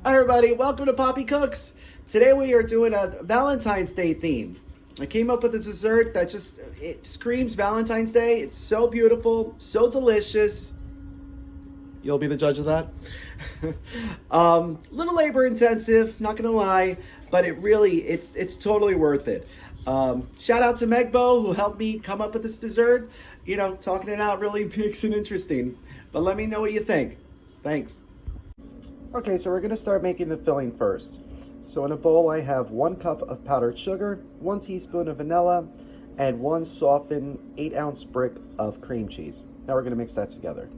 Hi everybody, welcome to Poppy Cooks. Today we are doing a Valentine's Day theme. I came up with a dessert that it screams Valentine's Day. It's so beautiful, so delicious. You'll be the judge of that. Little labor intensive, not gonna lie, but it's totally worth it. Shout out to Megbo who helped me come up with this dessert. You know, talking it out really makes it interesting. But let me know what you think. Thanks. Okay, so we're going to start making the filling first. So in a bowl I have 1 cup of powdered sugar, 1 teaspoon of vanilla, and 1 softened 8-ounce brick of cream cheese. Now we're going to mix that together.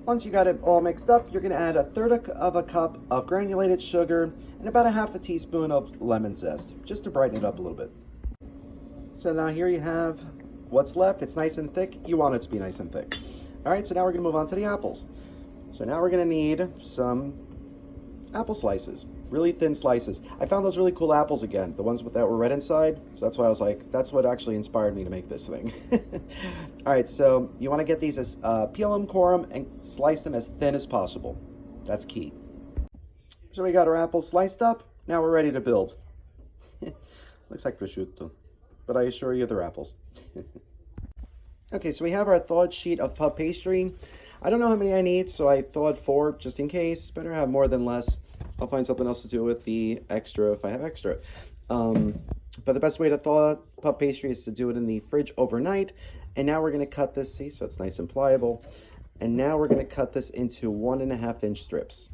Once you got it all mixed up, you're going to add 1/3 of a cup of granulated sugar and about 1/2 teaspoon of lemon zest, just to brighten it up a little bit. So now here you have what's left. It's nice and thick. You want it to be nice and thick. Alright, so now we're going to move on to the apples. So now we're going to need some apple slices, really thin slices. I found those really cool apples again, the ones that were red inside. So that's why I was like, that's what actually inspired me to make this thing. All right, so you want to get these as peel them, core them, and slice them as thin as possible. That's key. So we got our apples sliced up. Now we're ready to build. Looks like prosciutto, but I assure you they're apples. Okay, so we have our thawed sheet of puff pastry. I don't know how many I need, so I thawed 4 just in case. Better have more than less. I'll find something else to do with the extra if I have extra. But the best way to thaw puff pastry is to do it in the fridge overnight. And now we're going to cut this, see, so it's nice and pliable. And now we're going to cut this into 1.5-inch strips.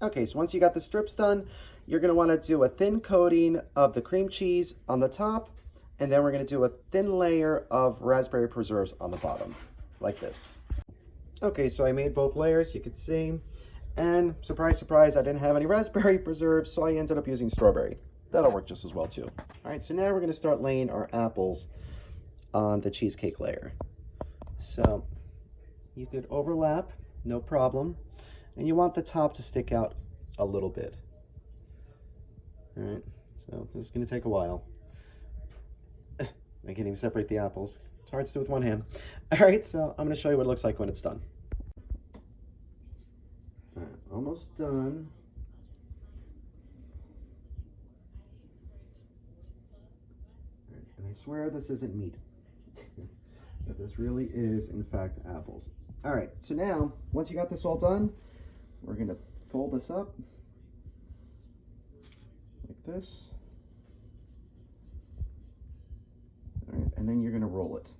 Okay, so once you got the strips done, you're going to want to do a thin coating of the cream cheese on the top. And then we're going to do a thin layer of raspberry preserves on the bottom, like this. Okay, so I made both layers, you can see. And surprise, surprise, I didn't have any raspberry preserves, so I ended up using strawberry. That'll work just as well too. All right, so now we're going to start laying our apples on the cheesecake layer. So you could overlap, no problem. And you want the top to stick out a little bit. All right, so this is going to take a while. I can't even separate the apples. It's hard to do with one hand. All right, so I'm going to show you what it looks like when it's done. All right, almost done. All right, and I swear this isn't meat. But this really is, in fact, apples. All right, so now, once you got this all done, we're going to fold this up like this. All right, and then you're going to roll it.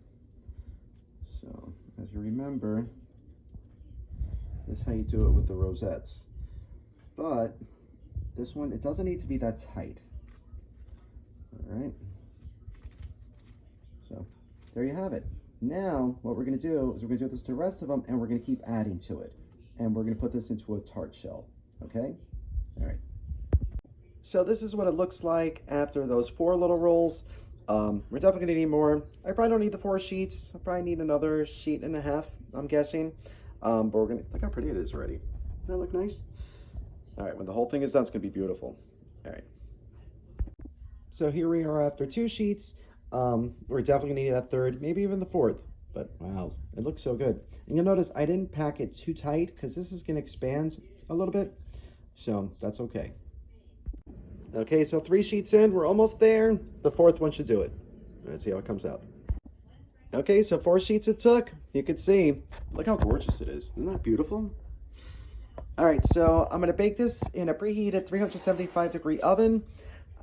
So, as you remember, this is how you do it with the rosettes. But this one, it doesn't need to be that tight. All right. So, there you have it. Now, what we're going to do is we're going to do this to the rest of them, and we're going to keep adding to it. And we're going to put this into a tart shell. Okay? All right. So this is what it looks like after those 4 little rolls. We're definitely going to need more. I probably don't need the 4 sheets. I probably need another 1.5 sheets, I'm guessing. But we're going to, look how pretty it is already. Doesn't that look nice? All right, when the whole thing is done, it's going to be beautiful. All right. So here we are after 2 sheets. We're definitely going to need that 3rd, maybe even the 4th. But wow, it looks so good. And you'll notice I didn't pack it too tight because this is going to expand a little bit. So that's okay. Okay, so 3 sheets in, we're almost there. The 4th one should do it. Let's see how it comes out. Okay, so 4 sheets it took. You can see, look how gorgeous it is. Isn't that beautiful? All right, so I'm gonna bake this in a preheated 375-degree oven.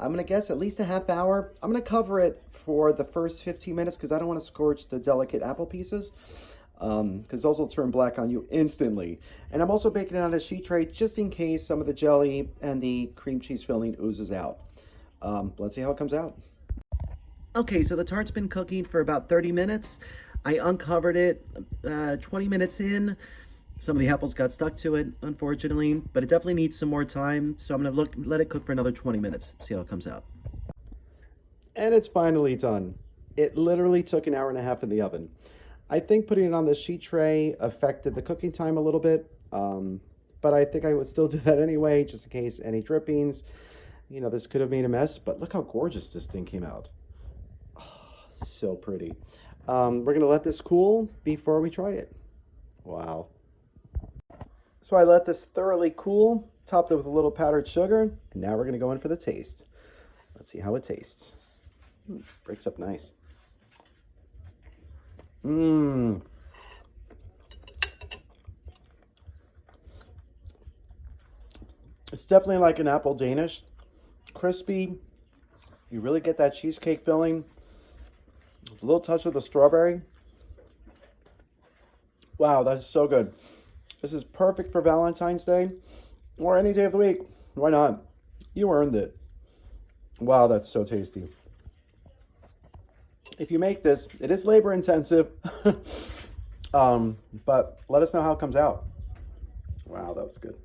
I'm gonna guess at least a ½ hour. I'm gonna cover it for the first 15 minutes because I don't want to scorch the delicate apple pieces. Because those will turn black on you instantly. And I'm also baking it on a sheet tray just in case some of the jelly and the cream cheese filling oozes out. Let's see how it comes out. Okay, so the tart's been cooking for about 30 minutes. I uncovered it 20 minutes in. Some of the apples got stuck to it, unfortunately, but it definitely needs some more time. So I'm gonna let it cook for another 20 minutes, see how it comes out. And it's finally done. It literally took an 1.5 hours in the oven. I think putting it on the sheet tray affected the cooking time a little bit, but I think I would still do that anyway, just in case any drippings. You know, this could have made a mess, but look how gorgeous this thing came out. Oh, so pretty. We're going to let this cool before we try it. Wow. So I let this thoroughly cool, topped it with a little powdered sugar, and now we're going to go in for the taste. Let's see how it tastes. Breaks up nice. Mmm. It's definitely like an apple Danish. Crispy. You really get that cheesecake filling. A little touch of the strawberry. Wow, that's so good. This is perfect for Valentine's Day or any day of the week. Why not? You earned it. Wow, that's so tasty. If you make this, it is labor intensive, but let us know how it comes out. Wow, that was good.